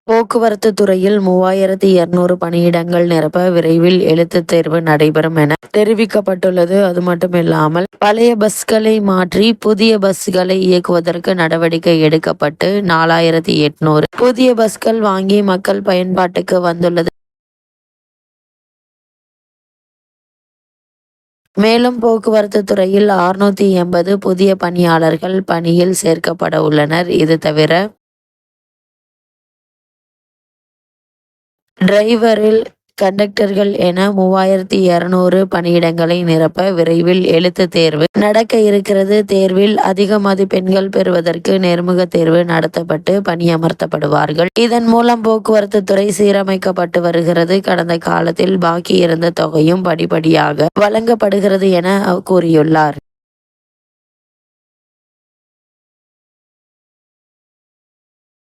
போக்குவரத்து துறையில் 3200 பணியிடங்கள் நிரப்ப விரைவில் எழுத்துத் தேர்வு நடைபெறும் என தெரிவிக்கப்பட்டுள்ளது. அது மட்டுமில்லாமல் பழைய பஸ்களை மாற்றி புதிய பஸ்களை இயக்குவதற்கு நடவடிக்கை எடுக்கப்பட்டு 4800 புதிய பஸ்கள் வாங்கி மக்கள் பயன்பாட்டுக்கு வந்துள்ளது. மேலும் போக்குவரத்து துறையில் 680 புதிய பணியாளர்கள் பணியில் சேர்க்கப்பட உள்ளனர். இது தவிர டிரைவரில் கண்டக்டர்கள் என 3200 பணியிடங்களை நிரப்ப விரைவில் எழுத்து தேர்வு நடக்க இருக்கிறது. தேர்வில் அதிக மதிப்பெண்கள் பெறுவதற்கு நேர்முக தேர்வு நடத்தப்பட்டு பணியமர்த்தப்படுவார்கள். இதன் மூலம் போக்குவரத்து துறை சீரமைக்கப்பட்டு வருகிறது. கடந்த காலத்தில் பாக்கி இருந்த தொகையும் படிப்படியாக வழங்கப்படுகிறது என கூறியுள்ளார்.